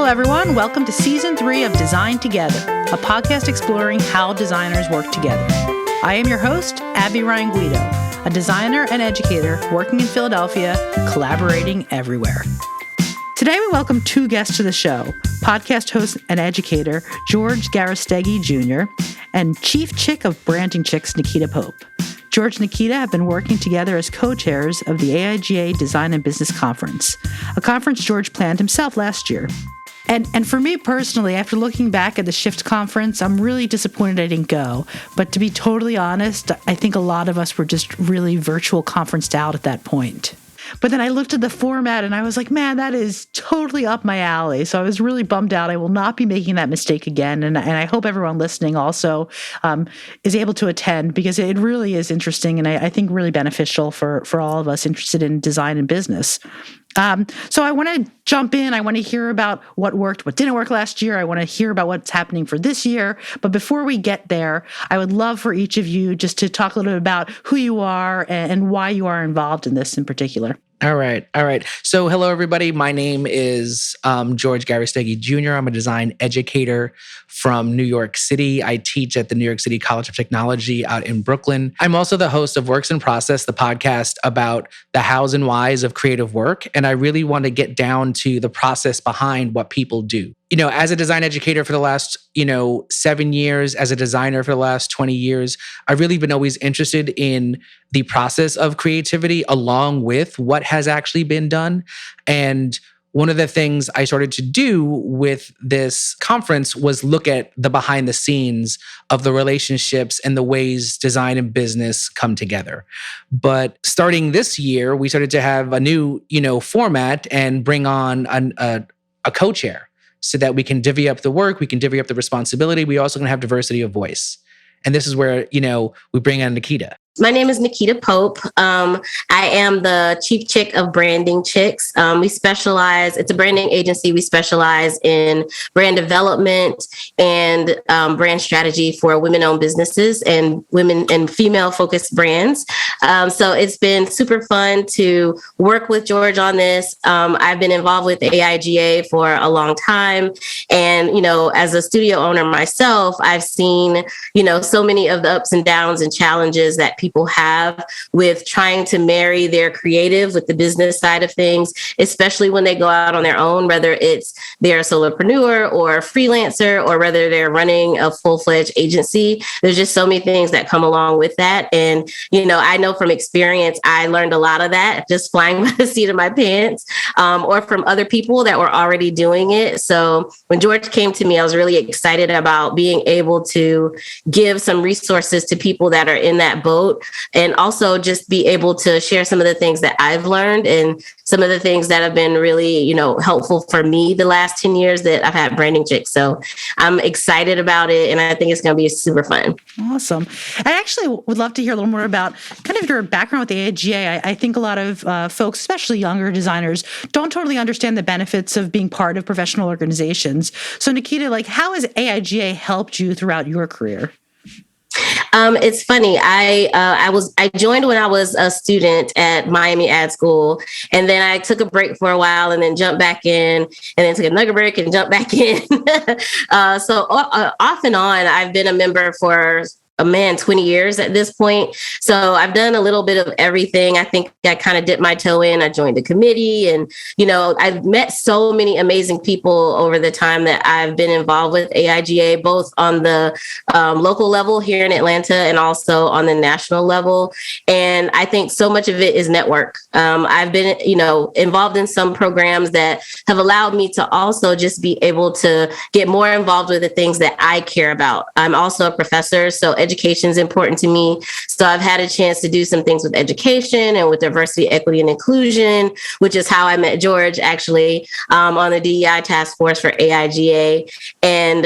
Hello, everyone. Welcome to Season 3 of Design Together, a podcast exploring how designers work together. I am your host, Abby Ryan Guido, a designer and educator working in Philadelphia, collaborating everywhere. Today, we welcome two guests to the show, podcast host and educator George Garrastegui Jr. and Chief Chick of Branding Chicks, Nakita Pope. George and Nakita have been working together as co-chairs of the AIGA Design and Business Conference, a conference George planned himself last year. And for me personally, after looking back at the Shift conference, I'm really disappointed I didn't go. But to be totally honest, I think a lot of us were just really virtual conferenced out at that point. But then I looked at the format and I was like, man, that is totally up my alley. So I was really bummed out. I will not be making that mistake again. And I hope everyone listening also is able to attend, because it really is interesting and I think really beneficial for all of us interested in design and business. So I want to jump in. I want to hear about what worked, what didn't work last year. I want to hear about what's happening for this year. But before we get there, I would love for each of you just to talk a little bit about who you are and why you are involved in this in particular. All right. So hello, everybody. My name is George Garrastegui Jr. I'm a design educator from New York City. I teach at the New York City College of Technology out in Brooklyn. I'm also the host of Works in Process, the podcast about the hows and whys of creative work. And I really want to get down to the process behind what people do. You know, as a design educator for the last, 7 years, as a designer for the last 20 years, I've really been always interested in the process of creativity along with what has actually been done. And one of the things I started to do with this conference was look at the behind the scenes of the relationships and the ways design and business come together. But starting this year, we started to have a new, format and bring on a co-chair, so that we can divvy up the work, we can divvy up the responsibility. We also going to have diversity of voice. And this is where, we bring on Nakita. My name is Nakita Pope. I am the Chief Chick of Branding Chicks. It's a branding agency. We specialize in brand development and brand strategy for women-owned businesses and women and female-focused brands. So it's been super fun to work with George on this. I've been involved with AIGA for a long time. And, as a studio owner myself, I've seen, so many of the ups and downs and challenges that people have with trying to marry their creative with the business side of things, especially when they go out on their own, whether it's they're a solopreneur or a freelancer, or whether they're running a full-fledged agency. There's just so many things that come along with that. And, I know from experience, I learned a lot of that just flying by the seat of my pants, or from other people that were already doing it. So when George came to me, I was really excited about being able to give some resources to people that are in that boat, and also just be able to share some of the things that I've learned and some of the things that have been really, helpful for me the last 10 years that I've had Branding Chicks. So I'm excited about it, and I think it's going to be super fun. Awesome. I actually would love to hear a little more about kind of your background with the AIGA. I think a lot of folks, especially younger designers, don't totally understand the benefits of being part of professional organizations. So Nakita, how has AIGA helped you throughout your career? It's funny. I joined when I was a student at Miami Ad School, and then I took a break for a while, and then jumped back in, and then took another break and jumped back in. So off and on, I've been a member for 20 years at this point. So I've done a little bit of everything. I think I kind of dipped my toe in. I joined the committee, and, I've met so many amazing people over the time that I've been involved with AIGA, both on the local level here in Atlanta and also on the national level. And I think so much of it is network. I've been, involved in some programs that have allowed me to also just be able to get more involved with the things that I care about. I'm also a professor, so education is important to me. So I've had a chance to do some things with education and with diversity, equity, and inclusion, which is how I met George actually on the DEI task force for AIGA. And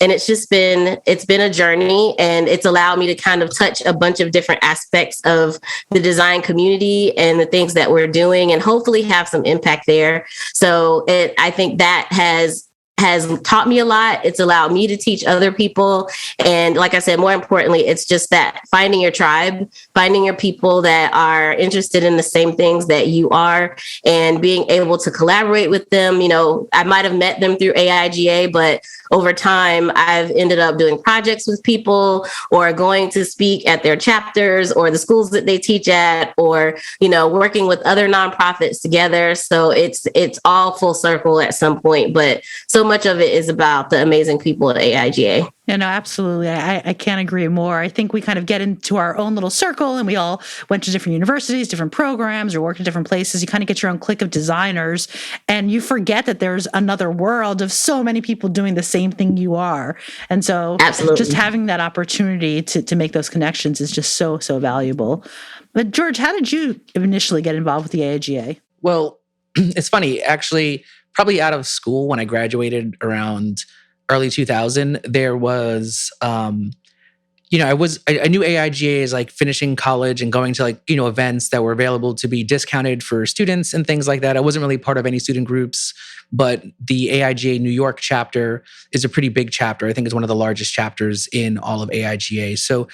it's been a journey, and it's allowed me to kind of touch a bunch of different aspects of the design community and the things that we're doing, and hopefully have some impact there. So I think that has has taught me a lot. It's allowed me to teach other people. And like I said, more importantly, it's just that finding your tribe, finding your people that are interested in the same things that you are, and being able to collaborate with them. You know, I might have met them through AIGA, but over time, I've ended up doing projects with people or going to speak at their chapters or the schools that they teach at, or, you know, working with other nonprofits together. So it's all full circle at some point, but so much of it is about the amazing people at AIGA. Yeah, no, absolutely. I can't agree more. I think we kind of get into our own little circle and we all went to different universities, different programs, or worked in different places. You kind of get your own clique of designers and you forget that there's another world of so many people doing the same thing you are. And so Absolutely. Just having that opportunity to make those connections is just so valuable. But George, how did you initially get involved with the AIGA? Well, it's funny, actually, probably out of school when I graduated around early 2000, there was, I knew AIGA as like finishing college and going to like, events that were available to be discounted for students and things like that. I wasn't really part of any student groups, but the AIGA New York chapter is a pretty big chapter. I think it's one of the largest chapters in all of AIGA. So,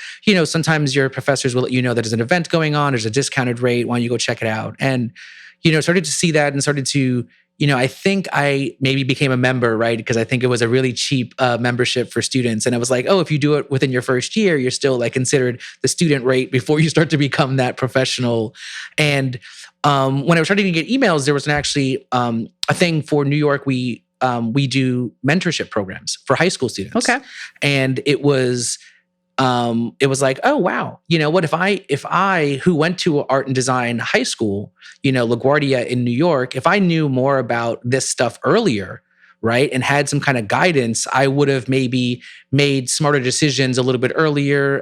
sometimes your professors will let you know that there's an event going on, there's a discounted rate, why don't you go check it out? And, started to see that and started to, I think I maybe became a member, right? Because I think it was a really cheap membership for students. And I was like, oh, if you do it within your first year, you're still like considered the student rate before you start to become that professional. And when I was starting to get emails, there was actually a thing for New York. We do mentorship programs for high school students. Okay. And it was like, oh, wow. You know what, if I who went to art and design high school, LaGuardia in New York, if I knew more about this stuff earlier, right, and had some kind of guidance, I would have maybe made smarter decisions a little bit earlier,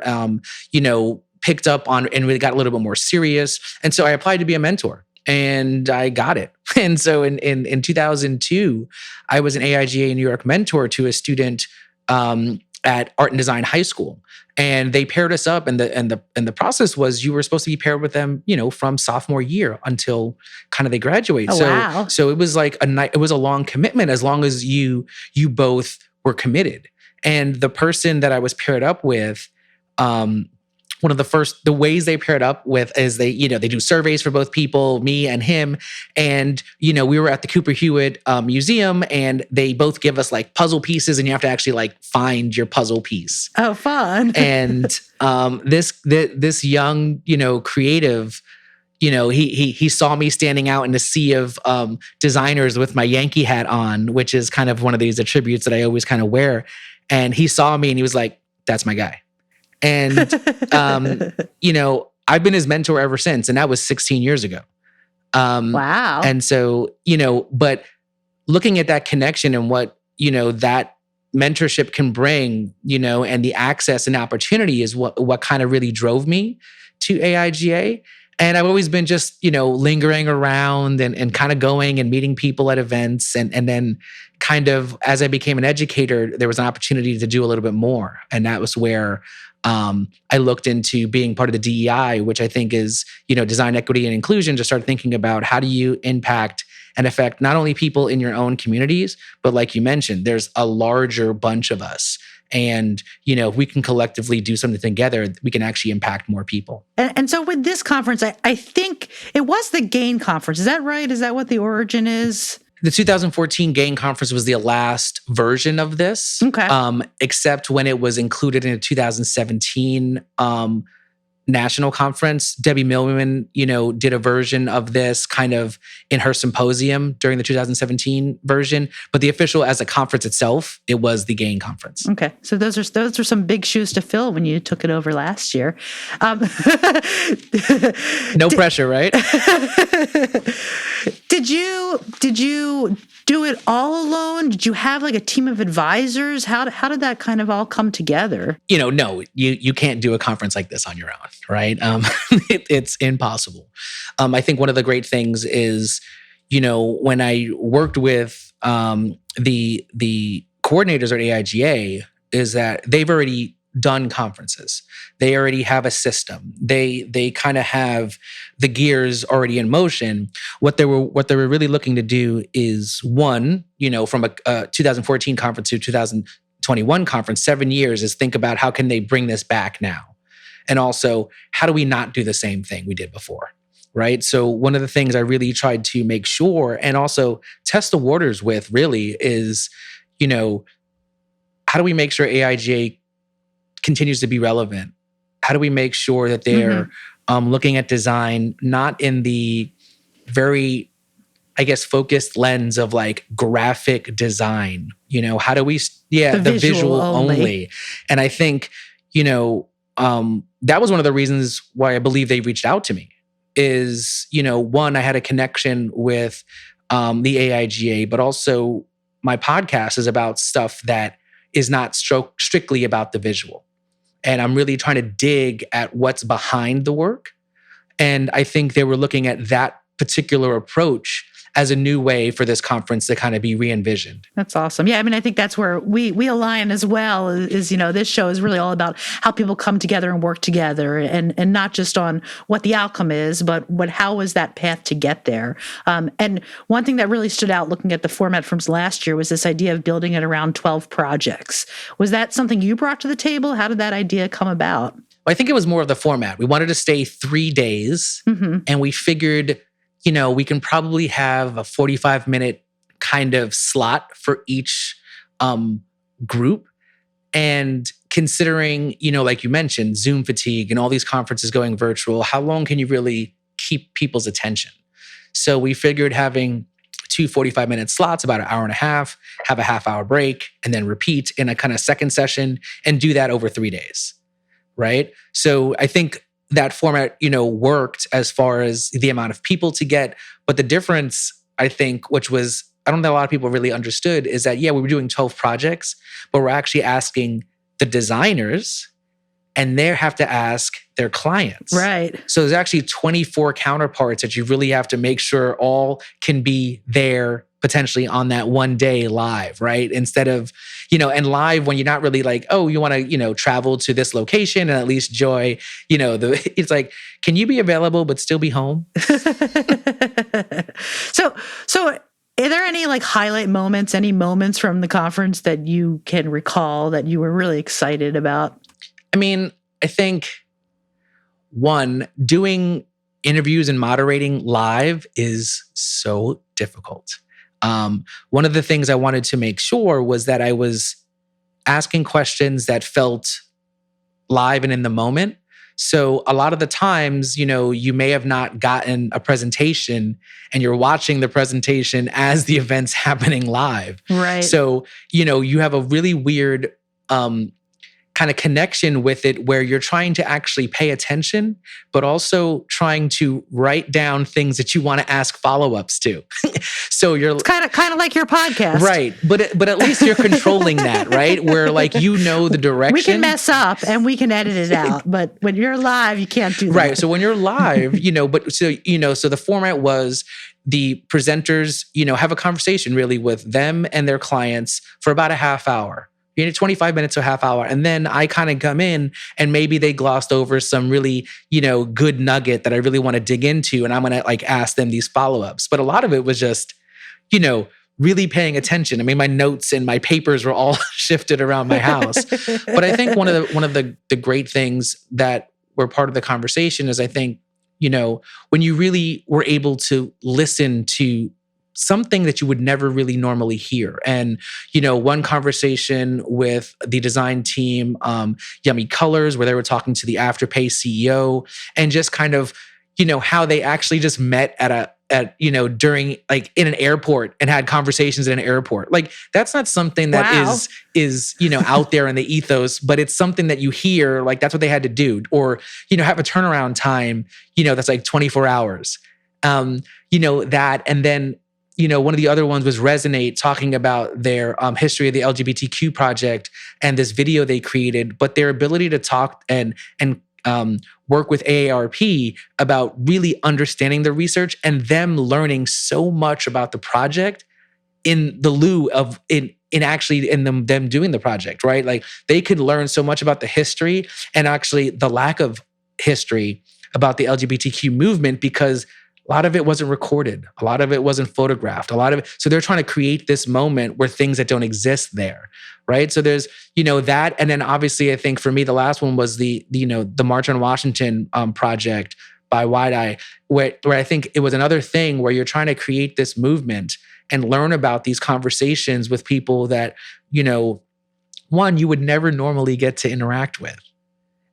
picked up on and really got a little bit more serious. And so I applied to be a mentor. And I got it. And so in 2002, I was an AIGA New York mentor to a student at Art and Design High School. And they paired us up, and the process was you were supposed to be paired with them, from sophomore year until kind of they graduate. Oh, wow. So it was like it was a long commitment as long as you both were committed. And the person that I was paired up with, one of the ways they paired up with is they do surveys for both people, me and him. And, we were at the Cooper Hewitt Museum, and they both give us like puzzle pieces, and you have to actually like find your puzzle piece. Oh, fun. And this young, creative, he saw me standing out in a sea of designers with my Yankee hat on, which is kind of one of these attributes that I always kind of wear. And he saw me and he was like, that's my guy. And, I've been his mentor ever since. And that was 16 years ago. Wow. And so, but looking at that connection and what, that mentorship can bring, and the access and opportunity is what kind of really drove me to AIGA. And I've always been just, lingering around and kind of going and meeting people at events. And then kind of as I became an educator, there was an opportunity to do a little bit more. And that was where I looked into being part of the DEI, which I think is, design, equity, and inclusion, to start thinking about how do you impact and affect not only people in your own communities, but like you mentioned, there's a larger bunch of us. And, if we can collectively do something together, we can actually impact more people. And so with this conference, I think it was the GAIN conference. Is that right? Is that what the origin is? The 2014 GAIN conference was the last version of this. Okay. Except when it was included in a 2017 national conference. Debbie Millman, did a version of this kind of in her symposium during the 2017 version. But the official as a conference itself, it was the GAIN conference. Okay. So those are some big shoes to fill when you took it over last year. No pressure, right? Did you do it all alone? Did you have like a team of advisors? How did that kind of all come together? No, you can't do a conference like this on your own, right? It's impossible. I think one of the great things is, when I worked with the coordinators at AIGA, is that they've already done conferences. They already have a system. They kind of have the gears already in motion. What they were really looking to do is, one, from a 2014 conference to 2021 conference, 7 years, is think about how can they bring this back now, and also how do we not do the same thing we did before. Right. So one of the things I really tried to make sure and also test the waters with really is, how do we make sure AIGA continues to be relevant? How do we make sure that they're looking at design not in the very, I guess, focused lens of like graphic design? How do we, the visual only. And I think, that was one of the reasons why I believe they reached out to me. Is, one, I had a connection with the AIGA, but also my podcast is about stuff that is not strictly about the visual. And I'm really trying to dig at what's behind the work. And I think they were looking at that particular approach as a new way for this conference to kind of be re-envisioned. That's awesome. Yeah, I mean, I think that's where we align as well. Is this show is really all about how people come together and work together, and not just on what the outcome is, but how is that path to get there. And one thing that really stood out looking at the format from last year was this idea of building it around 12 projects. Was that something you brought to the table? How did that idea come about? Well, I think it was more of the format. We wanted to stay 3 days, and we figured, we can probably have a 45-minute kind of slot for each group. And considering, like you mentioned, Zoom fatigue and all these conferences going virtual, how long can you really keep people's attention? So we figured having 2 45-minute slots, about an hour and a half, have a half-hour break, and then repeat in a kind of second session and do that over 3 days, right? So I think that format, worked as far as the amount of people to get. But the difference, I think, which was, I don't think a lot of people really understood, is that, we were doing 12 projects, but we're actually asking the designers, and they have to ask their clients. Right. So there's actually 24 counterparts that you really have to make sure all can be there potentially on that one day live, right? Instead of, and live when you're not really like, oh, you want to, travel to this location and at least enjoy, it's like, can you be available but still be home? So are there any like highlight moments, any moments from the conference that you can recall that you were really excited about? I mean, I think one, doing interviews and moderating live is so difficult. One of the things I wanted to make sure was that I was asking questions that felt live and in the moment. So a lot of the times, you may have not gotten a presentation and you're watching the presentation as the event's happening live. Right. So, you have a really weird kind of connection with it where you're trying to actually pay attention, but also trying to write down things that you want to ask follow-ups to. So it's kind of like your podcast. Right. But at least you're controlling that, right? Where like, the direction. We can mess up and we can edit it out, but when you're live, you can't do that. Right. So when you're live, so the format was the presenters, have a conversation really with them and their clients for about a half hour. 25 minutes to a half hour. And then I kind of come in and maybe they glossed over some really, good nugget that I really want to dig into. And I'm going to like ask them these follow-ups. But a lot of it was just, really paying attention. I mean, my notes and my papers were all shifted around my house. But I think one of the great things that were part of the conversation is I think, when you really were able to listen to something that you would never really normally hear. And, one conversation with the design team, Yummy Colors, where they were talking to the Afterpay CEO and just kind of, how they actually just met during like in an airport and had conversations in an airport. Like that's not something that is out there in the ethos, but it's something that you hear, like that's what they had to do. Or, have a turnaround time, that's like 24 hours. That, and then, one of the other ones was Resonate, talking about their history of the LGBTQ project and this video they created, but their ability to talk and work with AARP about really understanding the research and them learning so much about the project in the lieu of in them doing the project, right? Like they could learn so much about the history and actually the lack of history about the LGBTQ movement, because a lot of it wasn't recorded. A lot of it wasn't photographed. A lot of it. So they're trying to create this moment where things that don't exist there, right? So there's, that. And then obviously I think for me, the last one was the March on Washington project by Wide Eye, where I think it was another thing where you're trying to create this movement and learn about these conversations with people that, one, you would never normally get to interact with.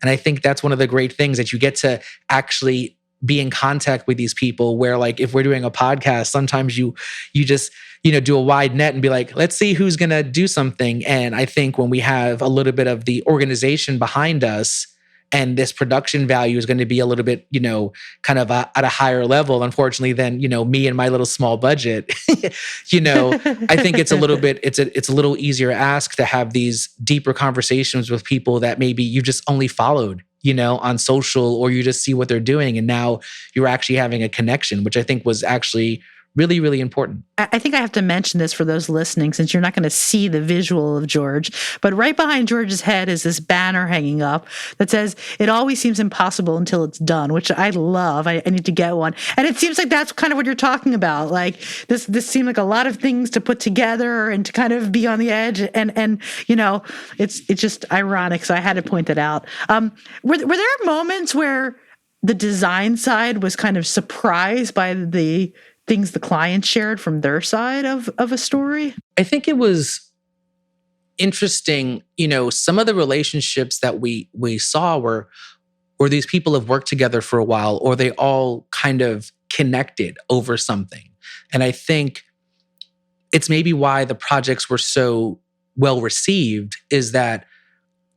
And I think that's one of the great things, that you get to actually be in contact with these people, where like if we're doing a podcast, sometimes you just do a wide net and be like, let's see who's going to do something. And I think when we have a little bit of the organization behind us, and this production value is going to be a little bit, kind of at a higher level, unfortunately, than, me and my little small budget, I think it's a little bit, it's a little easier ask to have these deeper conversations with people that maybe you just only followed, on social, or you just see what they're doing. And now you're actually having a connection, which I think was actually really, really important. I think I have to mention this for those listening, since you're not going to see the visual of George, but right behind George's head is this banner hanging up that says, "It always seems impossible until it's done," which I love. I need to get one. And it seems like that's kind of what you're talking about. Like this seemed like a lot of things to put together and to kind of be on the edge. And it's just ironic. So I had to point that out. Were there moments where the design side was kind of surprised by the things the client shared from their side of a story? I think it was interesting, some of the relationships that we saw were these people have worked together for a while, or they all kind of connected over something. And I think it's maybe why the projects were so well received, is that,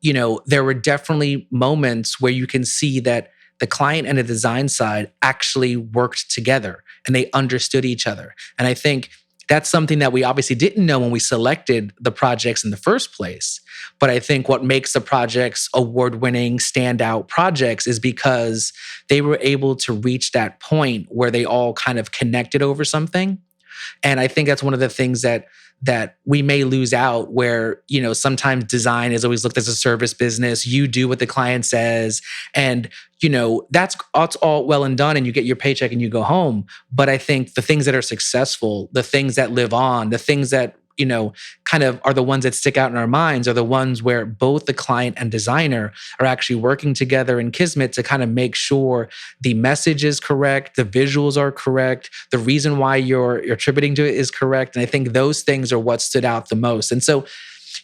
there were definitely moments where you can see that the client and the design side actually worked together and they understood each other. And I think that's something that we obviously didn't know when we selected the projects in the first place. But I think what makes the projects award-winning, standout projects is because they were able to reach that point where they all kind of connected over something. And I think that's one of the things that we may lose out, where, sometimes design is always looked as a service business. You do what the client says, and, that's all well and done, and you get your paycheck and you go home. But I think the things that are successful, the things that live on, the things that, kind of are the ones that stick out in our minds, are the ones where both the client and designer are actually working together in Kismet to kind of make sure the message is correct, the visuals are correct, the reason why you're attributing to it is correct. And I think those things are what stood out the most. And so,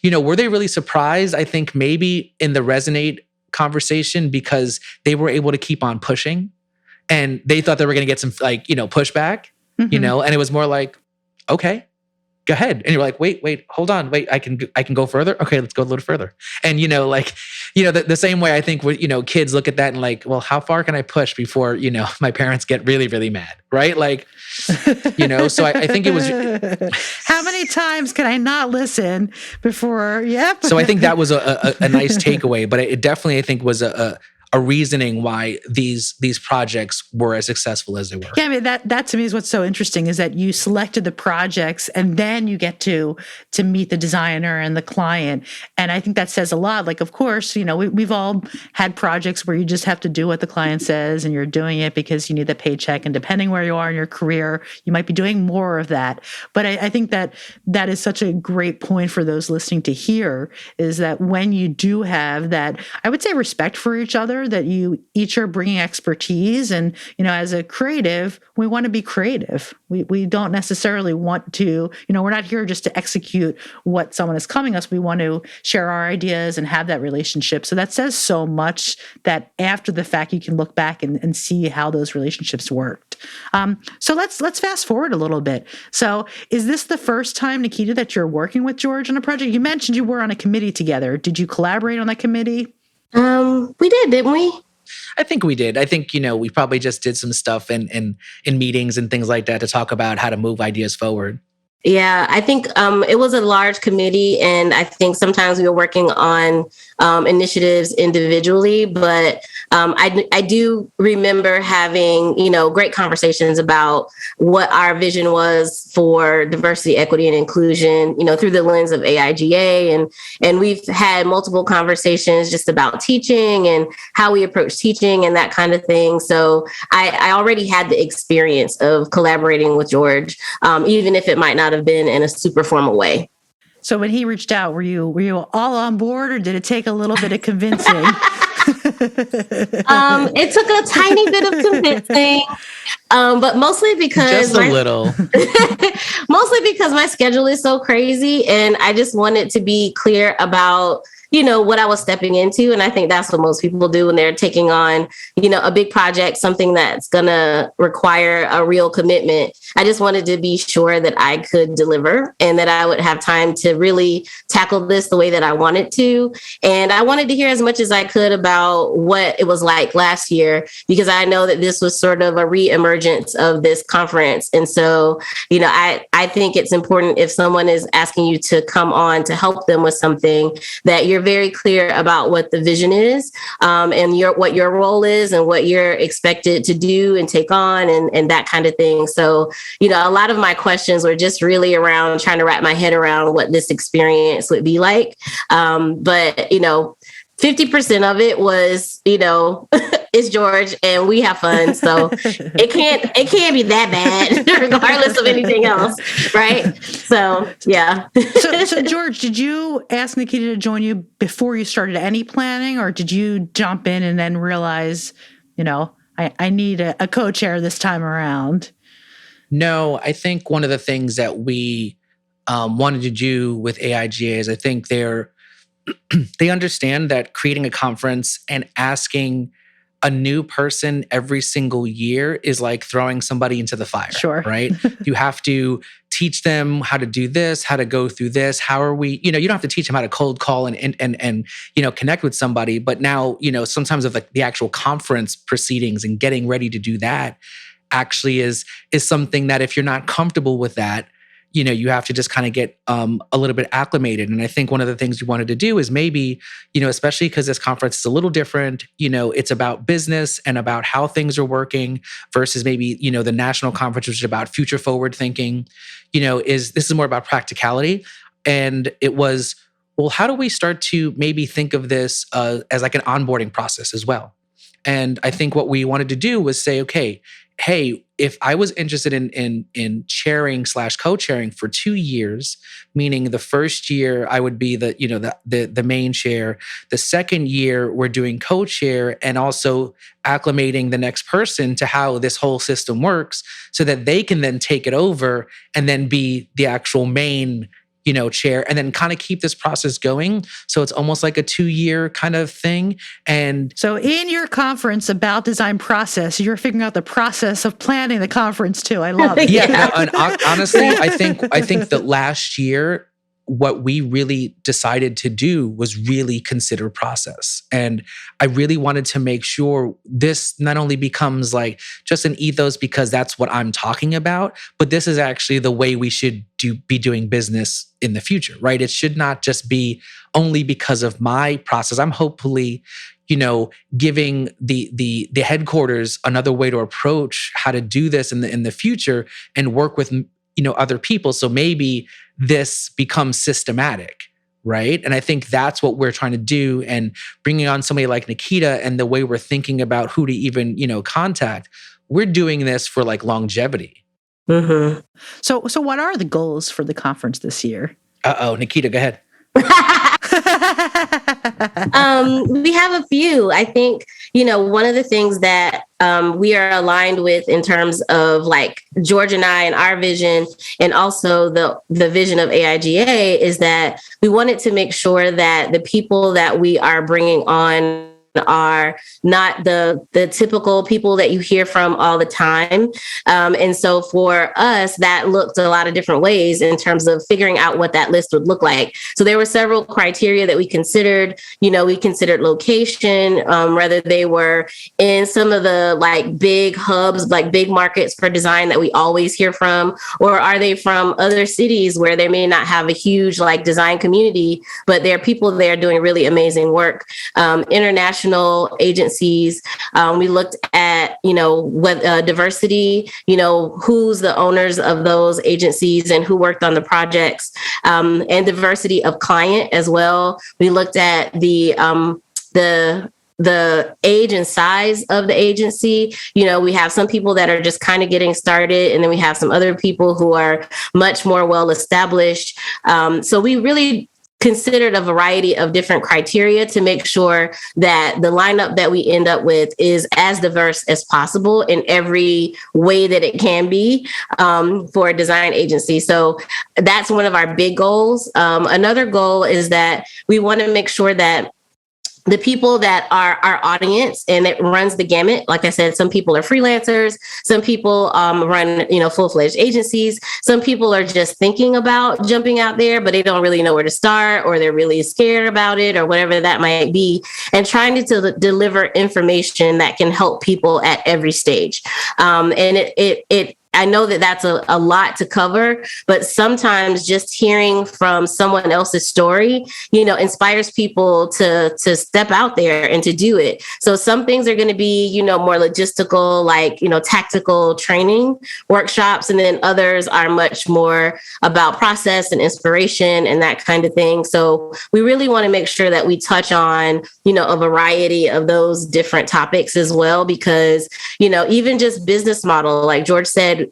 were they really surprised? I think maybe in the Resonate conversation, because they were able to keep on pushing and they thought they were going to get some pushback, and it was more like, okay, go ahead. And you're like, wait, hold on. Wait, I can go further. Okay, let's go a little further. And, the same way I think, kids look at that and like, well, how far can I push before, my parents get really, really mad, right? Like, so I think it was. How many times can I not listen before? Yep. So I think that was a nice takeaway, but it definitely, I think, was a reasoning why these projects were as successful as they were. Yeah, I mean, that to me is what's so interesting, is that you selected the projects and then you get to meet the designer and the client. And I think that says a lot. Like, of course, we've all had projects where you just have to do what the client says and you're doing it because you need the paycheck. And depending where you are in your career, you might be doing more of that. But I think that is such a great point for those listening to hear, is that when you do have that, I would say, respect for each other, that you each are bringing expertise. And, as a creative, we want to be creative. We don't necessarily want to, we're not here just to execute what someone is coming us. We want to share our ideas and have that relationship. So that says so much, that after the fact, you can look back and see how those relationships worked. So let's fast forward a little bit. So is this the first time, Nakita, that you're working with George on a project? You mentioned you were on a committee together. Did you collaborate on that committee? We did, didn't we? I think we did. I think, we probably just did some stuff in meetings and things like that to talk about how to move ideas forward. Yeah, I think it was a large committee, and I think sometimes we were working on initiatives individually, but I do remember having, great conversations about what our vision was for diversity, equity, and inclusion, through the lens of AIGA. And we've had multiple conversations just about teaching and how we approach teaching and that kind of thing. So I already had the experience of collaborating with George, even if it might not have been in a super formal way. So when he reached out, were you all on board, or did it take a little bit of convincing? It took a tiny bit of convincing, but mostly because mostly because my schedule is so crazy, and I just wanted to be clear about what I was stepping into. And I think that's what most people do when they're taking on, a big project, something that's going to require a real commitment. I just wanted to be sure that I could deliver and that I would have time to really tackle this the way that I wanted to. And I wanted to hear as much as I could about what it was like last year, because I know that this was sort of a re-emergence of this conference. And so, I think it's important, if someone is asking you to come on to help them with something, that you're very clear about what the vision is, and what your role is and what you're expected to do and take on and that kind of thing. So, a lot of my questions were just really around trying to wrap my head around what this experience would be like. But 50% of it was, it's George and we have fun. So it can't be that bad regardless of anything else. Right. So, yeah. So George, did you ask Nakita to join you before you started any planning, or did you jump in and then realize, I need a co-chair this time around? No, I think one of the things that we wanted to do with AIGA is I think they understand that creating a conference and asking a new person every single year is like throwing somebody into the fire. Sure. Right? You have to teach them how to do this, how to go through this. How are we, you don't have to teach them how to cold call and connect with somebody. But now, sometimes of the actual conference proceedings and getting ready to do that actually is something that if you're not comfortable with that, you have to just kind of get a little bit acclimated. And I think one of the things we wanted to do is maybe, especially because this conference is a little different, it's about business and about how things are working versus maybe, the national conference, which is about future forward thinking, this is more about practicality. And it was, well, how do we start to maybe think of this as like an onboarding process as well? And I think what we wanted to do was say, okay, hey, if I was interested in chairing / co-chairing for 2 years, meaning the first year I would be the main chair, the second year we're doing co-chair and also acclimating the next person to how this whole system works so that they can then take it over and then be the actual main chair, and then kind of keep this process going. So it's almost like a 2-year kind of thing. And so in your conference about design process, you're figuring out the process of planning the conference too. I love it. Yeah. And honestly, I think that last year, what we really decided to do was really consider process. And I really wanted to make sure this not only becomes like just an ethos because that's what I'm talking about, but this is actually the way we should be doing business in the future, right? It should not just be only because of my process. I'm hopefully, giving the headquarters another way to approach how to do this in the future and work with other people. So maybe this becomes systematic, right? And I think that's what we're trying to do. And bringing on somebody like Nakita and the way we're thinking about who to even, contact, we're doing this for like longevity. Mm-hmm. So what are the goals for the conference this year? Nakita, go ahead. We have a few. I think, one of the things that we are aligned with in terms of like George and I and our vision, and also the vision of AIGA, is that we wanted to make sure that the people that we are bringing on are not the typical people that you hear from all the time. And so for us, that looked a lot of different ways in terms of figuring out what that list would look like. So there were several criteria that we considered. We considered location, whether they were in some of the like big hubs, like big markets for design that we always hear from, or are they from other cities where they may not have a huge like design community, but there are people there doing really amazing work. International agencies. We looked at, what diversity, who's the owners of those agencies and who worked on the projects, and diversity of client as well. We looked at the age and size of the agency. We have some people that are just kind of getting started, and then we have some other people who are much more well established. So we really considered a variety of different criteria to make sure that the lineup that we end up with is as diverse as possible in every way that it can be, for a design agency. So that's one of our big goals. Another goal is that we want to make sure that the people that are our audience, and it runs the gamut. Like I said, some people are freelancers, some people run, full-fledged agencies. Some people are just thinking about jumping out there, but they don't really know where to start, or they're really scared about it, or whatever that might be, and trying to deliver information that can help people at every stage. And I know that that's a lot to cover, but sometimes just hearing from someone else's story, inspires people to step out there and to do it. So some things are going to be, more logistical, like, tactical training workshops. And then others are much more about process and inspiration and that kind of thing. So we really want to make sure that we touch on, a variety of those different topics as well, because, even just business model, like George said,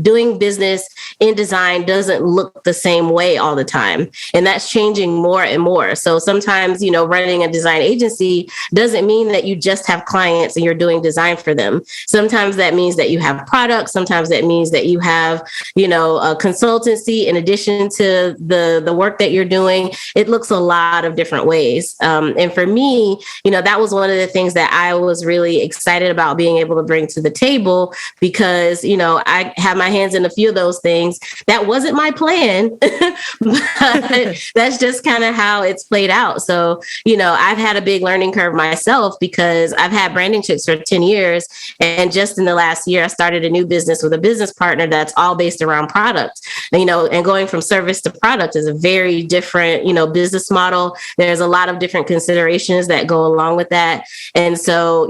doing business in design doesn't look the same way all the time. And that's changing more and more. So sometimes, running a design agency doesn't mean that you just have clients and you're doing design for them. Sometimes that means that you have products. Sometimes that means that you have, a consultancy in addition to the work that you're doing. It looks a lot of different ways. And for me, that was one of the things that I was really excited about being able to bring to the table, because, I have my hands in a few of those things. That wasn't my plan, but that's just kind of how it's played out. So, I've had a big learning curve myself, because I've had Branding Chicks for 10 years. And just in the last year, I started a new business with a business partner that's all based around product. And going from service to product is a very different, business model. There's a lot of different considerations that go along with that. And so,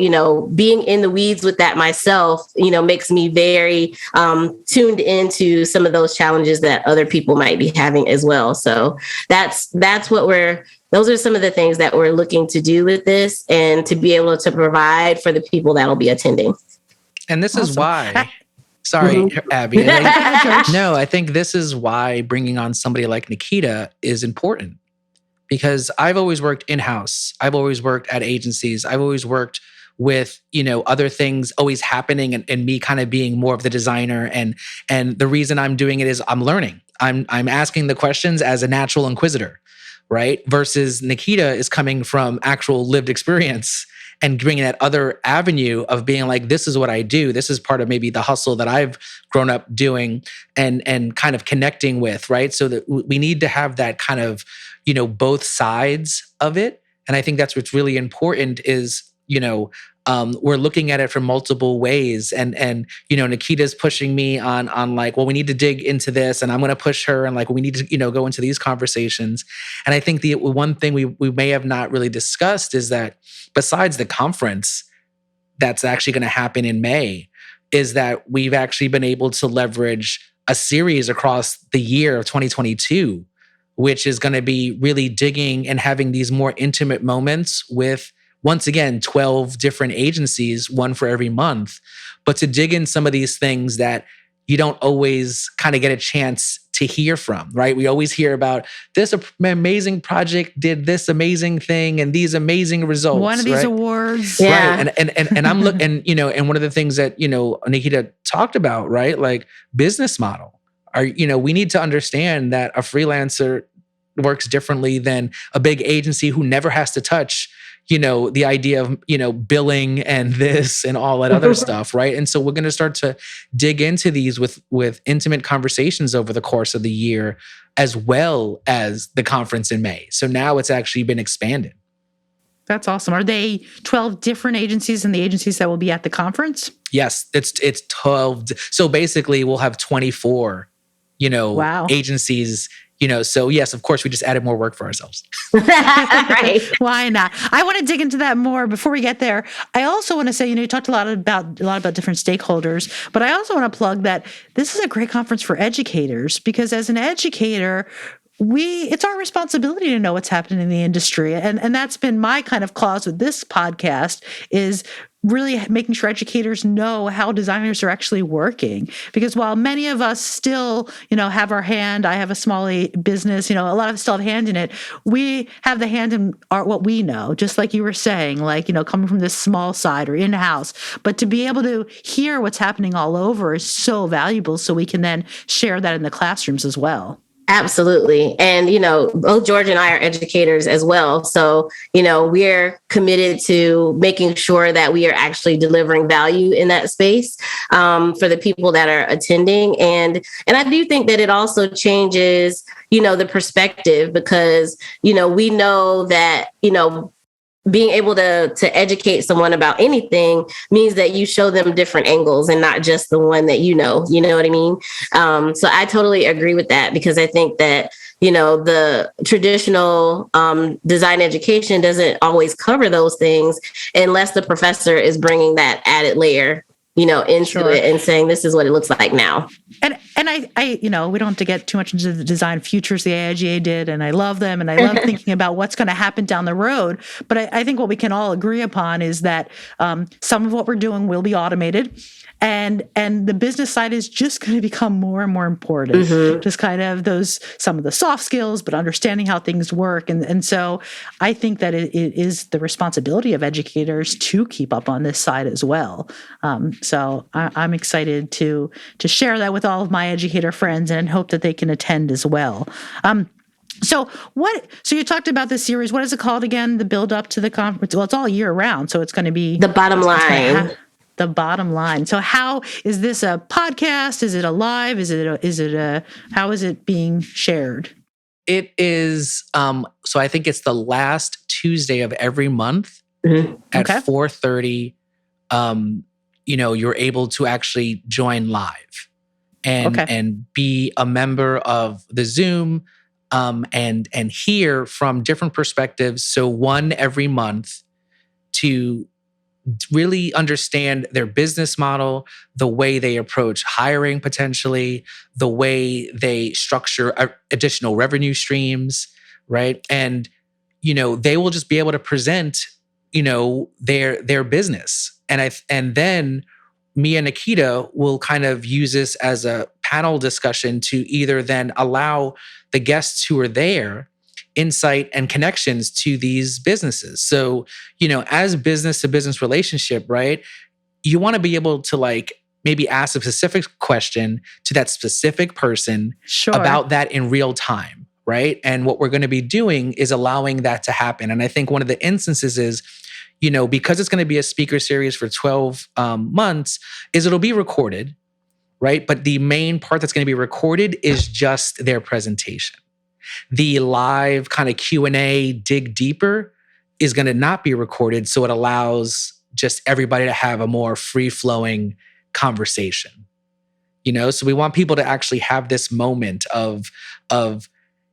being in the weeds with that myself, makes me very tuned into some of those challenges that other people might be having as well. So that's what those are some of the things that we're looking to do with this, and to be able to provide for the people that'll be attending. And this is why, sorry, Abby. No, I think this is why bringing on somebody like Nakita is important, because I've always worked in-house. I've always worked at agencies. I've always worked with, other things always happening, and me kind of being more of the designer. And the reason I'm doing it is I'm learning. I'm asking the questions as a natural inquisitor, right? Versus Nakita is coming from actual lived experience and bringing that other avenue of being like, this is what I do. This is part of maybe the hustle that I've grown up doing and kind of connecting with, right? So that we need to have that kind of, both sides of it. And I think that's what's really important is, we're looking at it from multiple ways, and Nakita's pushing me on like, well, we need to dig into this, and I'm going to push her, and like, we need to go into these conversations. And I think the one thing we may have not really discussed is that besides the conference that's actually going to happen in May, is that we've actually been able to leverage a series across the year of 2022, which is going to be really digging and having these more intimate moments with, once again, 12 different agencies, one for every month, but to dig in some of these things that you don't always kind of get a chance to hear from, right? We always hear about this amazing project did this amazing thing and these amazing results. One of these awards. Yeah. Right. And I'm looking, and one of the things that, Nakita talked about, right? Like business model. We need to understand that a freelancer works differently than a big agency who never has to touch the idea of, billing and this and all that other stuff, right? And so we're going to start to dig into these with intimate conversations over the course of the year, as well as the conference in May. So now it's actually been expanded. That's awesome. Are they 12 different agencies and the agencies that will be at the conference? Yes, it's 12. So basically we'll have 24, Wow. agencies, so yes, of course we just added more work for ourselves. Right. Why not? I want to dig into that more. Before we get there, I also want to say, you talked a lot about different stakeholders, but I also want to plug that this is a great conference for educators, because as an educator, it's our responsibility to know what's happening in the industry. And that's been my kind of clause with this podcast, is really making sure educators know how designers are actually working. Because while many of us still, have our hand, I have a small business, a lot of us still have hand in it. We have the hand in what we know, just like you were saying, like, coming from this small side or in-house. But to be able to hear what's happening all over is so valuable, so we can then share that in the classrooms as well. Absolutely. And, both George and I are educators as well. So, we're committed to making sure that we are actually delivering value in that space for the people that are attending. And I do think that it also changes, the perspective, because, we know that, being able to educate someone about anything means that you show them different angles and not just the one that you know what I mean? So I totally agree with that, because I think that, the traditional design education doesn't always cover those things unless the professor is bringing that added layer, into it and saying, this is what it looks like now. And I we don't have to get too much into the design futures the AIGA did, and I love them, and I love thinking about what's going to happen down the road. But I think what we can all agree upon is that some of what we're doing will be automated, and the business side is just going to become more and more important. Mm-hmm. Just kind of some of the soft skills, but understanding how things work. And so I think that it is the responsibility of educators to keep up on this side as well. So I'm excited to share that with all of my educator friends, and hope that they can attend as well. So you talked about this series. What is it called again? The build up to the conference? Well, it's all year round, so it's going to be The Bottom Line. The Bottom Line. So how is this a podcast? Is it a live? How is it being shared? It is, so I think it's the last Tuesday of every month at 4:30. You're able to actually join live and be a member of the Zoom and hear from different perspectives. So one every month, to really understand their business model, the way they approach hiring potentially, the way they structure additional revenue streams, right? And, they will just be able to present, their business. And then me and Nakita will kind of use this as a panel discussion to either then allow the guests who are there insight and connections to these businesses. So, as business to business relationship, right? You want to be able to maybe ask a specific question to that specific person about that in real time, right? And what we're going to be doing is allowing that to happen. And I think one of the instances is, because it's going to be a speaker series for 12 months, is it'll be recorded, right? But the main part that's going to be recorded is just their presentation. The live kind of Q&A, dig deeper, is going to not be recorded. So it allows just everybody to have a more free-flowing conversation. So we want people to actually have this moment of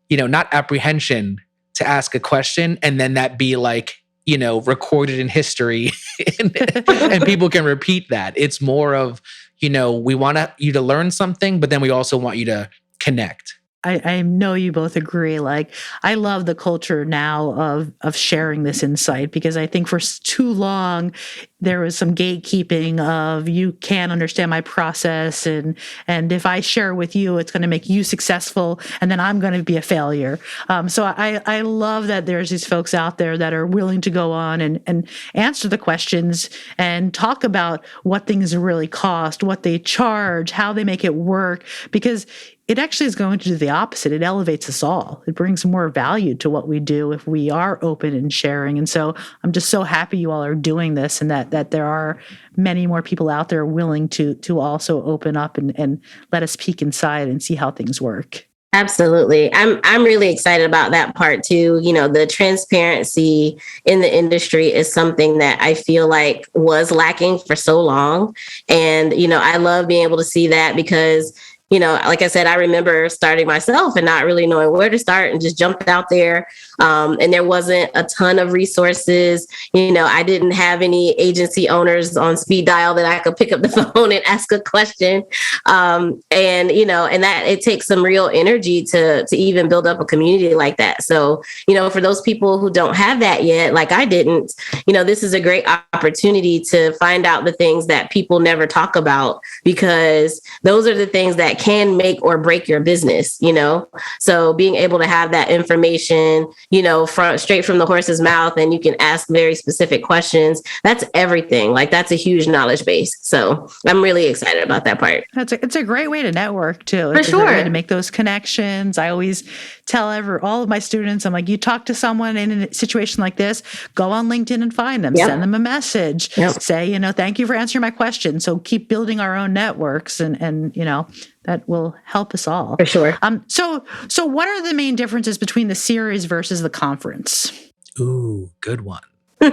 not apprehension to ask a question and then that be recorded in history and people can repeat that. It's more of, we want you to learn something, but then we also want you to connect. I know you both agree. I love the culture now of sharing this insight, because I think for too long there was some gatekeeping of, you can't understand my process, and if I share with you, it's going to make you successful, and then I'm going to be a failure. So I love that there's these folks out there that are willing to go on and answer the questions and talk about what things really cost, what they charge, how they make it work, because it actually is going to do the opposite. It elevates us all. It brings more value to what we do if we are open and sharing. And so I'm just so happy you all are doing this, and that there are many more people out there willing to also open up and let us peek inside and see how things work. Absolutely. I'm really excited about that part too. You know, the transparency in the industry is something that I feel like was lacking for so long. And, you know, I love being able to see that because, you know, like I said, I remember starting myself and not really knowing where to start and just jumped out there. And there wasn't a ton of resources. You know, I didn't have any agency owners on speed dial that I could pick up the phone and ask a question. And, you know, and that it takes some real energy to even build up a community like that. So, you know, for those people who don't have that yet, like I didn't, you know, this is a great opportunity to find out the things that people never talk about, because those are the things that can make or break your business, you know? So being able to have that information, you know, straight from the horse's mouth, and you can ask very specific questions. That's everything. Like that's a huge knowledge base. So I'm really excited about that part. It's a great way to network too. For sure. A great way to make those connections. I always tell all of my students, I'm like, you talk to someone in a situation like this, go on LinkedIn and find them, send them a message, say, you know, thank you for answering my question. So keep building our own networks and, you know, that will help us all. For sure. So what are the main differences between the series versus the conference? Ooh, good one. I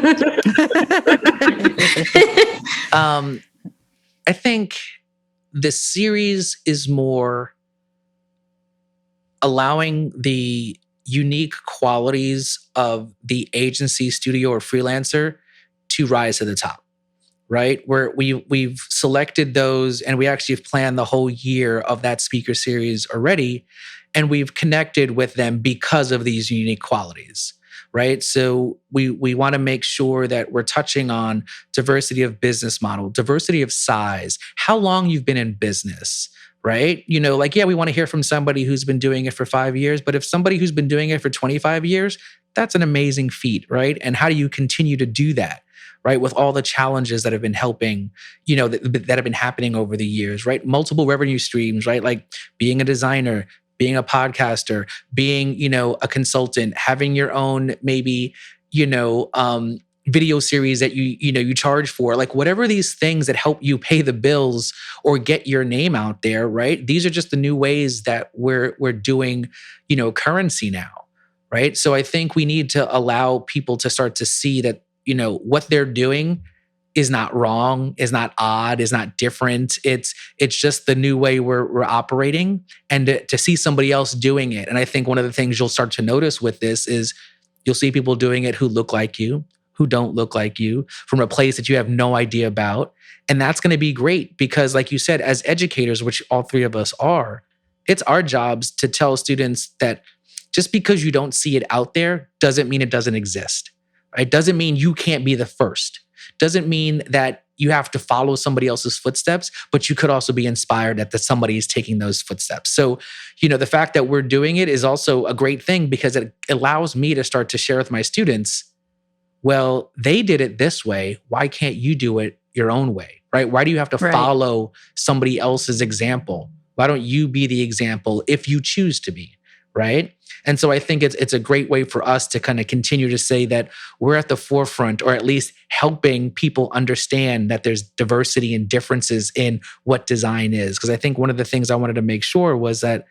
think the series is more allowing the unique qualities of the agency, studio, or freelancer to rise to the top. Right? Where we've selected those, and we actually have planned the whole year of that speaker series already, and we've connected with them because of these unique qualities. Right? So we want to make sure that we're touching on diversity of business model, diversity of size, how long you've been in business. Right? You know, like, yeah, we want to hear from somebody who's been doing it for 5 years, but if somebody who's been doing it for 25 years, that's an amazing feat, right? And how do you continue to do that? Right, with all the challenges that have been helping, you know, that have been happening over the years, right? Multiple revenue streams, right? Like being a designer, being a podcaster, being, you know, a consultant, having your own maybe, you know, video series that you charge for, like whatever these things that help you pay the bills or get your name out there, right? These are just the new ways that we're doing, you know, currency now, right? So I think we need to allow people to start to see that, you know, what they're doing is not wrong, is not odd, is not different. It's just the new way we're operating, and to see somebody else doing it. And I think one of the things you'll start to notice with this is you'll see people doing it who look like you, who don't look like you, from a place that you have no idea about. And that's going to be great because, like you said, as educators, which all three of us are, it's our jobs to tell students that just because you don't see it out there doesn't mean it doesn't exist. It doesn't mean you can't be the first. Doesn't mean that you have to follow somebody else's footsteps, but you could also be inspired that somebody is taking those footsteps. So, you know, the fact that we're doing it is also a great thing because it allows me to start to share with my students, well, they did it this way. Why can't you do it your own way, right? Why do you have to follow somebody else's example? Why don't you be the example if you choose to be, right? And so I think it's a great way for us to kind of continue to say that we're at the forefront, or at least helping people understand that there's diversity and differences in what design is. Because I think one of the things I wanted to make sure was that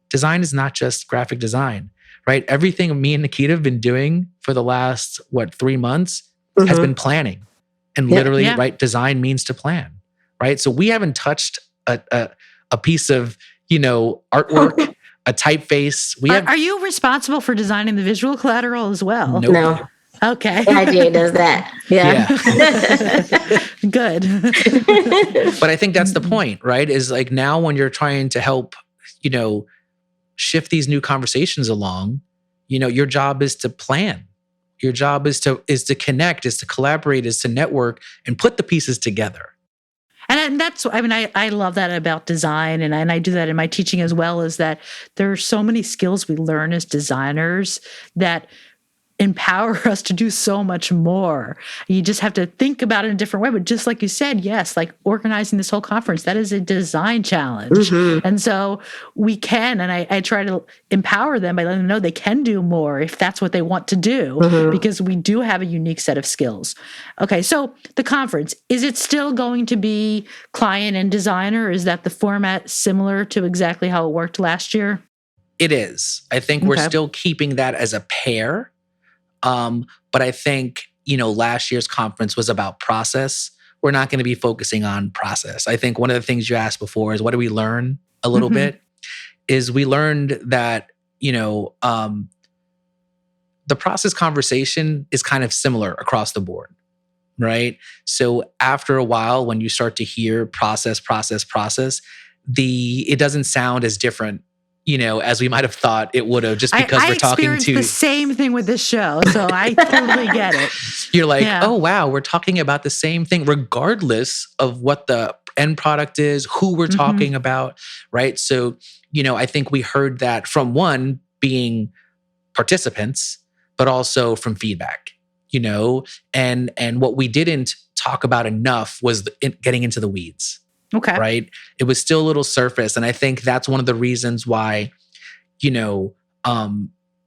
design is not just graphic design, right? Everything me and Nakita have been doing for the last, 3 months has been planning. And literally, right, design means to plan, right? So we haven't touched a piece of, you know, artwork, a typeface. Are you responsible for designing the visual collateral as well? Nope. No. Okay. AIGA does that. Yeah. Good. But I think that's the point, right? Is like now when you're trying to help, you know, shift these new conversations along, you know, your job is to plan. Your job is to connect, is to collaborate, is to network and put the pieces together. And that's, I mean, I love that about design, and I do that in my teaching as well, is that there are so many skills we learn as designers that empower us to do so much more. You just have to think about it in a different way. But just like you said, yes, like organizing this whole conference, that is a design challenge. And so we can, and I try to empower them by letting them know they can do more if that's what they want to do, because we do have a unique set of skills. Okay, so the conference, is it still going to be client and designer? Is that the format similar to exactly how it worked last year? It is. I think we're still keeping that as a pair. But I think, last year's conference was about process. We're not going to be focusing on process. I think one of the things you asked before is what do we learn a little bit? Is we learned that, the process conversation is kind of similar across the board, right? So after a while, when you start to hear process, it doesn't sound as different as we might have thought it would have, just because we're talking to... I experienced the same thing with this show, so I totally get it. You're like, oh, wow, we're talking about the same thing, regardless of what the end product is, who we're talking about, right? So, I think we heard that from one, being participants, but also from feedback, and what we didn't talk about enough was getting into the weeds. Okay. Right. It was still a little surface. And I think that's one of the reasons why, this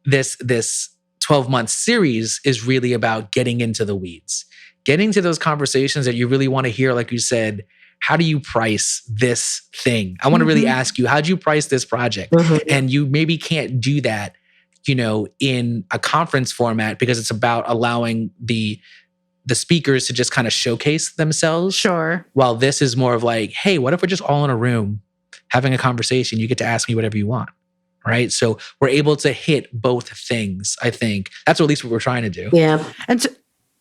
12-month series is really about getting into the weeds, getting to those conversations that you really want to hear. Like you said, how do you price this thing? I want to really ask you, how do you price this project? And you maybe can't do that, in a conference format, because it's about allowing the speakers to just kind of showcase themselves. Sure. While this is more of like, hey, what if we're just all in a room having a conversation? You get to ask me whatever you want, right? So we're able to hit both things, I think. That's at least what we're trying to do. Yeah. And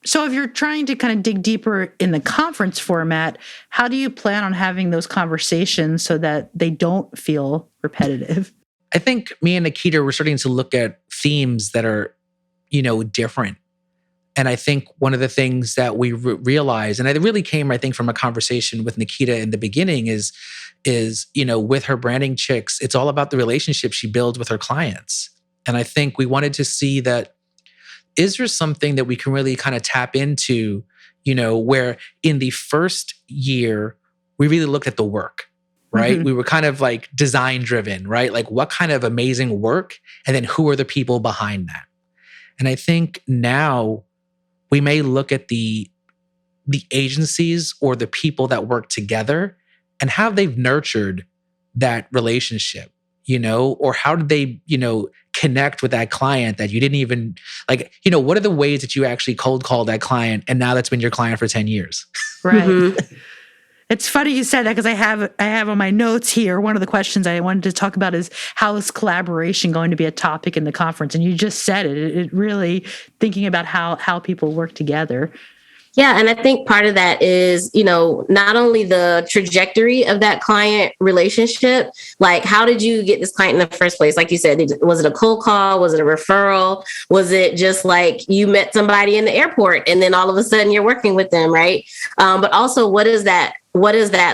so if you're trying to kind of dig deeper in the conference format, how do you plan on having those conversations so that they don't feel repetitive? I think me and Nakita, we're starting to look at themes that are, different. And I think one of the things that we realized, and it really came, I think, from a conversation with Nakita in the beginning is, with her branding chicks, it's all about the relationship she builds with her clients. And I think we wanted to see that, is there something that we can really kind of tap into, where in the first year, we really looked at the work, right? We were kind of like design driven, right? Like what kind of amazing work, and then who are the people behind that? And I think now, we may look at the agencies or the people that work together and how they've nurtured that relationship, or how did they, connect with that client that you didn't even what are the ways that you actually cold call that client and now that's been your client for 10 years? Right. It's funny you said that, because I have on my notes here, one of the questions I wanted to talk about is, how is collaboration going to be a topic in the conference? And you just said it. It really thinking about how people work together. Yeah. And I think part of that is, not only the trajectory of that client relationship, like how did you get this client in the first place? Like you said, was it a cold call? Was it a referral? Was it just like you met somebody in the airport and then all of a sudden you're working with them, right? But also, what does that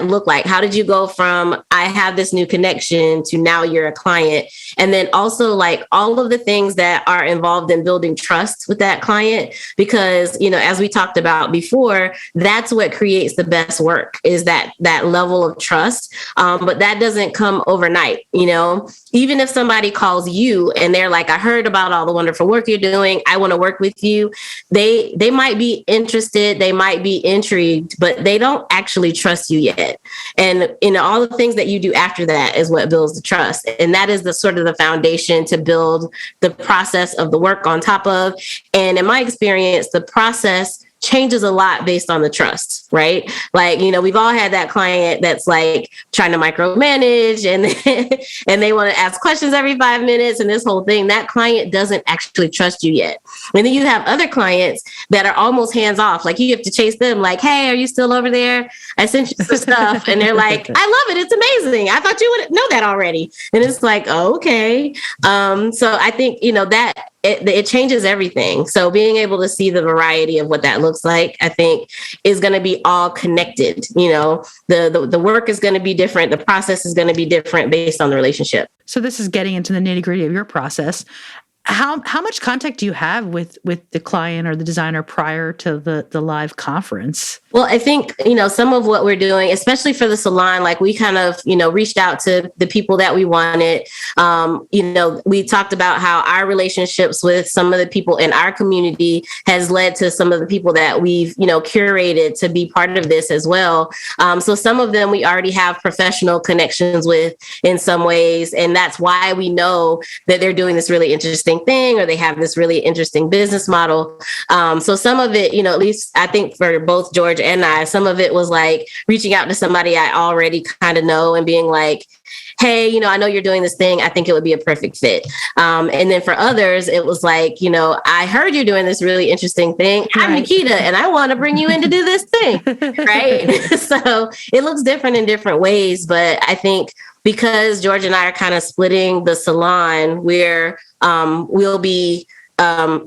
look like? How did you go from I have this new connection to now you're a client? And then also like all of the things that are involved in building trust with that client, because, as we talked about before, that's what creates the best work, is that level of trust. But that doesn't come overnight. Even if somebody calls you and they're like, I heard about all the wonderful work you're doing, I want to work with you. They might be interested. They might be intrigued, but they don't actually trust you yet. And all the things that you do after that is what builds the trust. And that is the sort of the foundation to build the process of the work on top of. And in my experience, the process changes a lot based on the trust, right? Like, we've all had that client that's like trying to micromanage and they want to ask questions every 5 minutes and this whole thing. That client doesn't actually trust you yet. And then you have other clients that are almost hands off. Like you have to chase them like, hey, are you still over there? I sent you some stuff. And they're like, I love it. It's amazing. I thought you would know that already. And it's like, oh, okay. So I think, that it changes everything. So being able to see the variety of what that looks like, I think is going to be all connected. The work is going to be different. The process is going to be different based on the relationship. So this is getting into the nitty-gritty of your process. How much contact do you have with the client or the designer prior to the live conference? Well, I think, some of what we're doing, especially for the salon, like we kind of, reached out to the people that we wanted. We talked about how our relationships with some of the people in our community has led to some of the people that we've, curated to be part of this as well. So some of them we already have professional connections with in some ways. And that's why we know that they're doing this really interesting thing, or they have this really interesting business model. So some of it, at least I think for both George and I, some of it was like reaching out to somebody I already kind of know and being like, hey, I know you're doing this thing. I think it would be a perfect fit. And then for others, it was like, I heard you're doing this really interesting thing. I'm Nakita, and I want to bring you in to do this thing. Right. So it looks different in different ways. But I think because George and I are kind of splitting the salon, where we'll be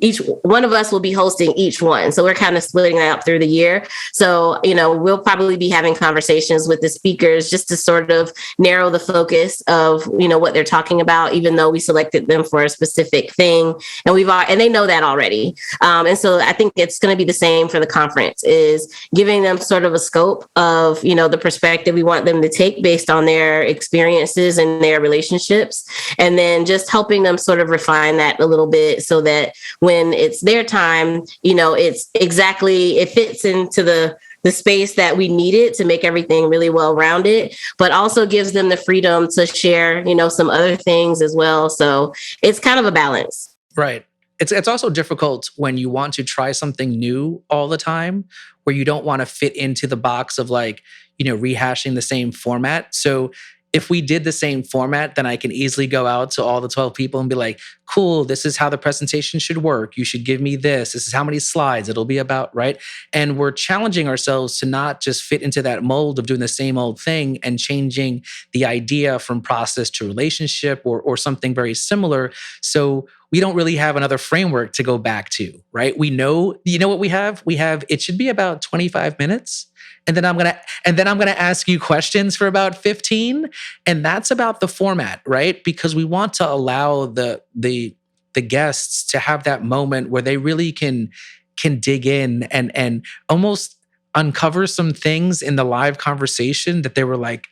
each one of us will be hosting each one. So we're kind of splitting that up through the year. So, we'll probably be having conversations with the speakers just to sort of narrow the focus of, what they're talking about, even though we selected them for a specific thing. And and they know that already. And so I think it's going to be the same for the conference, is giving them sort of a scope of, the perspective we want them to take based on their experiences and their relationships. And then just helping them sort of refine that a little bit so that when it's their time, it fits into the space that we needed to make everything really well-rounded, but also gives them the freedom to share, some other things as well. So it's kind of a balance. Right. It's also difficult when you want to try something new all the time, where you don't want to fit into the box of rehashing the same format. So if we did the same format, then I can easily go out to all the 12 people and be like, cool, this is how the presentation should work. You should give me this. This is how many slides it'll be about, right? And we're challenging ourselves to not just fit into that mold of doing the same old thing and changing the idea from process to relationship or something very similar. So we don't really have another framework to go back to, right? We know, what we have? It should be about 25 minutes. And then I'm gonna ask you questions for about 15, and that's about the format, right? Because we want to allow the guests to have that moment where they really can dig in and almost uncover some things in the live conversation that they were like,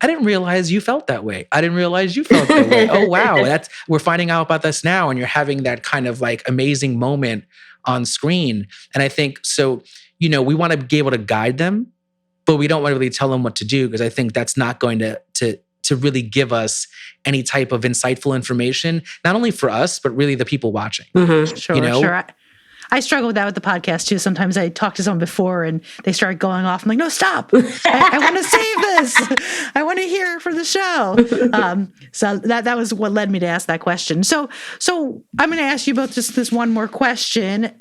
I didn't realize you felt that way. I didn't realize you felt that way. Oh wow, we're finding out about this now, and you're having that kind of like amazing moment on screen. And I think so. We want to be able to guide them, but we don't want to really tell them what to do, because I think that's not going to really give us any type of insightful information, not only for us, but really the people watching. Mm-hmm. Sure. I struggle with that with the podcast too. Sometimes I talk to someone before and they start going off. I'm like, no, stop. I want to save this. I want to hear for the show. So that was what led me to ask that question. So I'm going to ask you both just this one more question.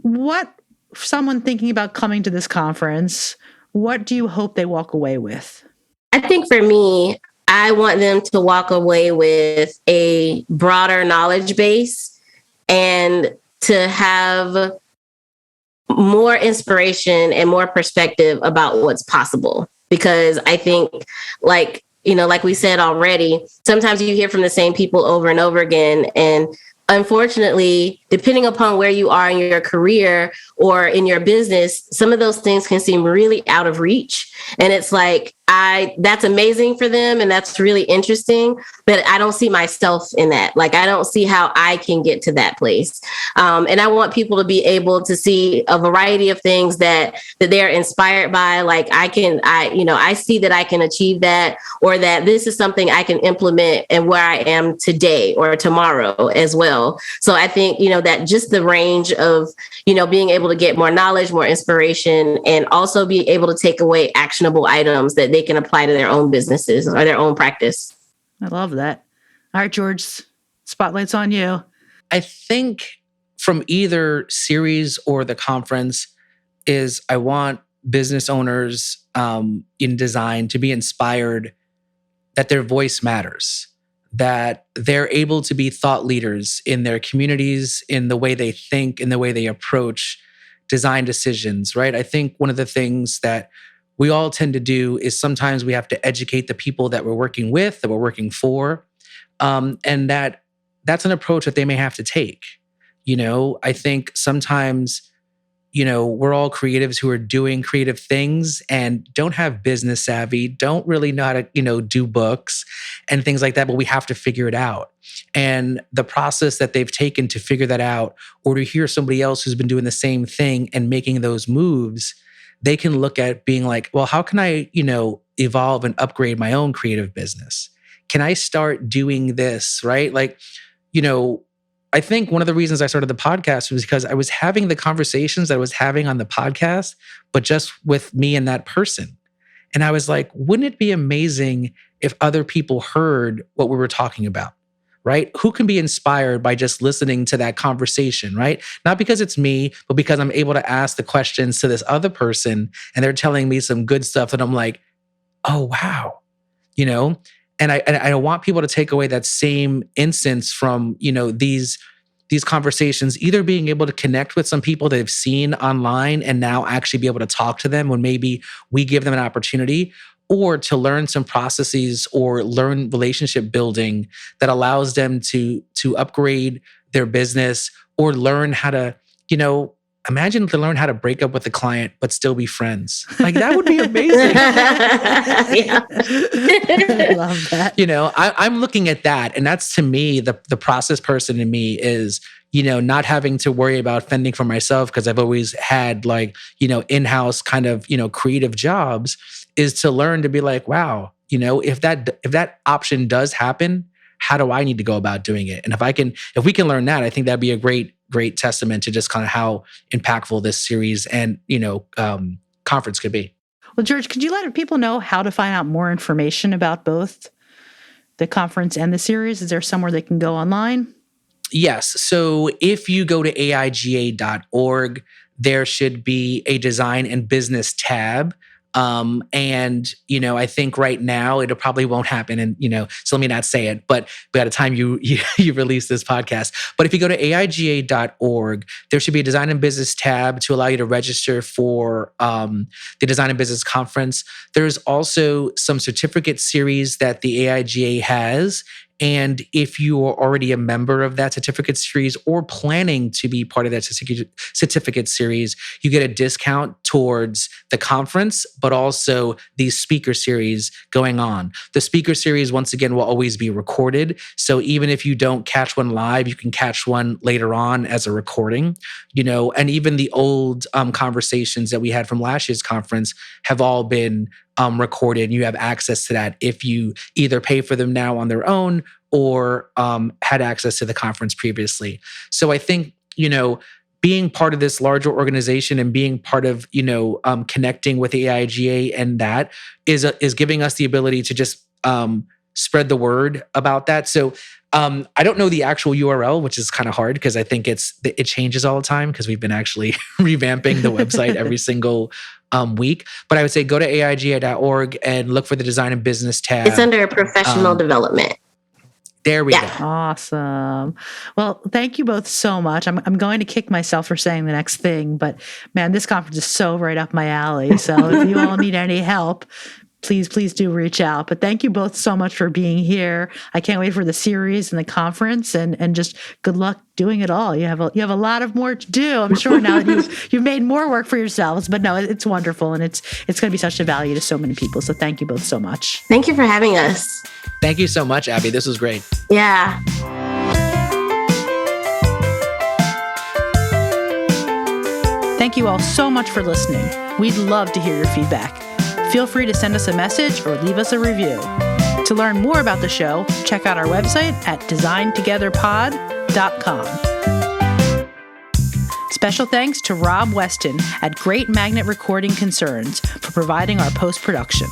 What, someone thinking about coming to this conference, what do you hope they walk away with? I think for me, I want them to walk away with a broader knowledge base and to have more inspiration and more perspective about what's possible. Because I think, like we said already, sometimes you hear from the same people over and over again. And unfortunately, depending upon where you are in your career or in your business, some of those things can seem really out of reach. And it's like, that's amazing for them and that's really interesting, but I don't see myself in that. Like, I don't see how I can get to that place. And I want people to be able to see a variety of things that they're inspired by. Like, I see that I can achieve that, or that this is something I can implement and where I am today or tomorrow as well. So I think, that just the range of, being able to get more knowledge, more inspiration, and also be able to take away actionable items that they can apply to their own businesses or their own practice. I love that. All right, George, spotlight's on you. I think from either series or the conference is I want business owners in design to be inspired that their voice matters, that they're able to be thought leaders in their communities, in the way they think, in the way they approach design decisions, right? I think one of the things that we all tend to do is sometimes we have to educate the people that we're working with, that we're working for, and that that's an approach that they may have to take. I think sometimes, we're all creatives who are doing creative things and don't have business savvy, don't really know how to, do books and things like that, but we have to figure it out. And the process that they've taken to figure that out, or to hear somebody else who's been doing the same thing and making those moves, they can look at being like, well, how can I, evolve and upgrade my own creative business? Can I start doing this, right? Like, I think one of the reasons I started the podcast was because I was having the conversations that I was having on the podcast, but just with me and that person. And I was like, wouldn't it be amazing if other people heard what we were talking about, right? Who can be inspired by just listening to that conversation, right? Not because it's me, but because I'm able to ask the questions to this other person and they're telling me some good stuff that I'm like, oh, wow, And I want people to take away that same instance from, these conversations, either being able to connect with some people they've seen online and now actually be able to talk to them when maybe we give them an opportunity, or to learn some processes or learn relationship building that allows them to upgrade their business, or learn how to, imagine to learn how to break up with a client but still be friends. Like, that would be amazing. I love that. I'm looking at that, and that's, to me, the process person in me is, not having to worry about fending for myself, because I've always had in-house kind of, creative jobs, is to learn to be like, wow, if that option does happen, how do I need to go about doing it? And if we can learn that, I think that'd be a great testament to just kind of how impactful this series and, conference could be. Well, George, could you let people know how to find out more information about both the conference and the series? Is there somewhere they can go online? Yes. So if you go to AIGA.org, there should be a design and business tab. I think right now it probably won't happen. And, so let me not say it, but by the time you release this podcast, but if you go to AIGA.org, there should be a design and business tab to allow you to register for, the design and business conference. There's also some certificate series that the AIGA has. And if you are already a member of that certificate series or planning to be part of that certificate series, you get a discount towards the conference, but also the speaker series going on. The speaker series, once again, will always be recorded. So even if you don't catch one live, you can catch one later on as a recording, and even the old conversations that we had from last year's conference have all been recorded, and you have access to that if you either pay for them now on their own or had access to the conference previously. So I think, being part of this larger organization and being part of, connecting with the AIGA, and that is giving us the ability to just spread the word about that. So I don't know the actual URL, which is kind of hard because I think it changes all the time, because we've been actually revamping the website every single week. But I would say go to AIGA.org and look for the design and business tab. It's under professional development. There we go. Awesome. Well, thank you both so much. I'm going to kick myself for saying the next thing, but man, this conference is so right up my alley. So if you all need any help, please do reach out. But thank you both so much for being here. I can't wait for the series and the conference, and just good luck doing it all. You have a lot of more to do, I'm sure, now that you've made more work for yourselves. But no, it's wonderful, and it's going to be such a value to so many people. So thank you both so much. Thank you for having us. Thank you so much, Abby. This was great. Yeah. Thank you all so much for listening. We'd love to hear your feedback. Feel free to send us a message or leave us a review. To learn more about the show, check out our website at designtogetherpod.com. Special thanks to Rob Weston at Great Magnet Recording Concerns for providing our post-production.